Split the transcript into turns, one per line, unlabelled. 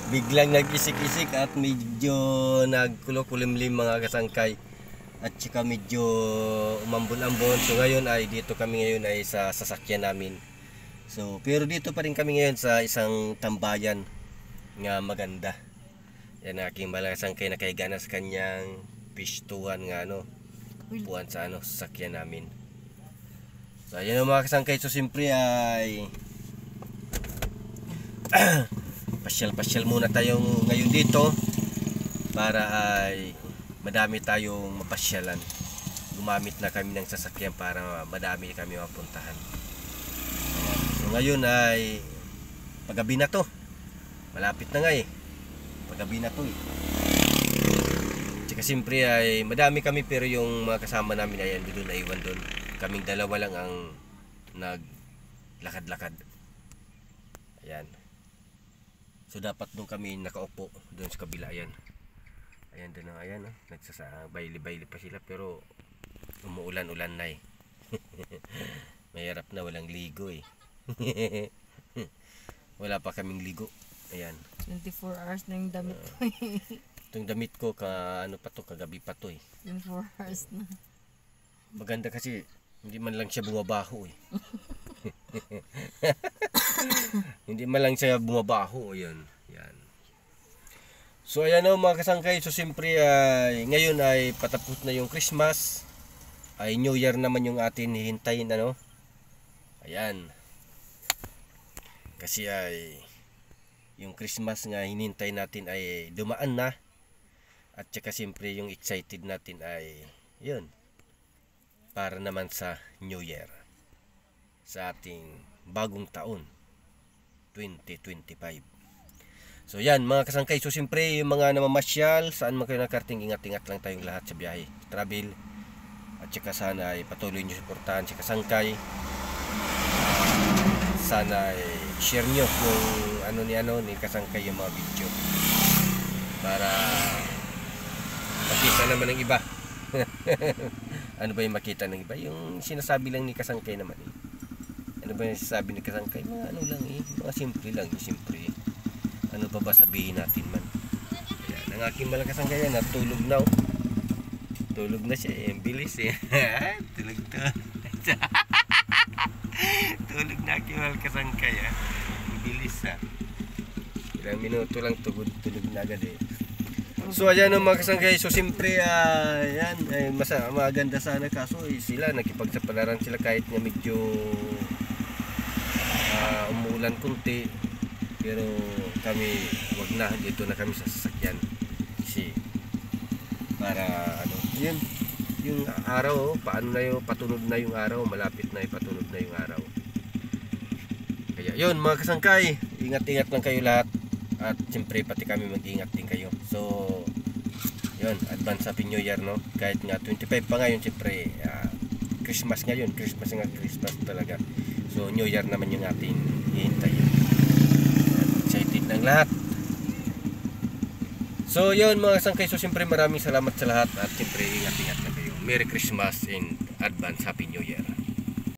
Biglang nag-isik-isik at medyo nagkulo-kulimlim mga kasangkay. At saka medyo umambon-ambon. So ngayon ay dito kami ngayon ay sa sasakyan namin. So pero dito pa rin kami ngayon sa isang tambayan nga maganda. Yan aking malasangkay na kaiga na sa kanyang pistuhan nga upuan sa sasakyan namin. So ayan mga kasangkay, so siyempre ay pasyal-pasyal muna tayo ngayon dito para ay madami tayong mapasyalan. Gumamit na kami ng sasakyan para madami kami mapuntahan. So ngayon ay paggabi na to. Malapit na nga paggabi na to Tsaka siyempre ay madami kami pero yung mga kasama namin ay ando doon, naiwan doon. Kaming dalawa lang ang naglakad-lakad. Ayan. So dapat nung kami nakaupo doon sa kabila. Ayan. Ayan doon na, ayan nagsasabayli-bayli pa sila pero umuulan-ulan na Mahirap na, walang ligo Wala pa kaming ligo. Ayan.
24 hours na yung damit ko
Itong damit ko kagabi pa to
24 hours na.
Maganda kasi hindi man lang siya bumabaho Hindi man lang siya bumabaho. Ayan. Yan. So ayan mga kasangkay, so siyempre ngayon ay patapos na yung Christmas, ay New Year naman yung atin hihintayin Ayan. Kasi ay yung Christmas nga hinintay natin ay dumaan na. At saka siyempre yung excited natin ay yun, para naman sa New Year, sa ating bagong taon 2025. So yan mga kasangkay, so siyempre yung mga namamasyal, saan man kayo nakarating, ingat-ingat lang tayong lahat sa biyahe, travel. At saka sana ay patuloy nyo suportahan si kasangkay. Sana ay share nyo yung ni kasangkay yung mga video para makita naman ng iba. Ano ba yung makita ng iba? Yung sinasabi lang ni kasangkay naman Ano ba yung sinasabi ni kasangkay? Mga lang mga simple lang simple. Ano pa ba sabihin natin man? Ayan, ang aking malakasangkay natulog na Tulog na siya ang bilis Tulog na Tulog na aking malakasangkay ang bilis Ilang minuto lang tulog na agad So ayan mga kasangkay, so siyempre ayan, maganda sana kaso sila nakipagsapalaran sila kahit nga medyo umuulan kunti. Pero kami wag na, dito na kami sa sasakyan kasi para yun yung araw patunod na yung araw, malapit na ipatunod na yung araw. Kaya yun mga kasangkay, ingat-ingat lang kayo lahat at siyempre pati kami mag-ingat din kayo. So yun, advance happy New Year kahit nga 25 pa ngayon, siyempre Christmas ngayon, Christmas talaga. So New Year naman yung ating hihintayin. Excited ng lahat. So yun mga kasangkay, so siyempre maraming salamat sa lahat at siyempre ingat-ingat na kayo. Merry Christmas and advance Happy New Year.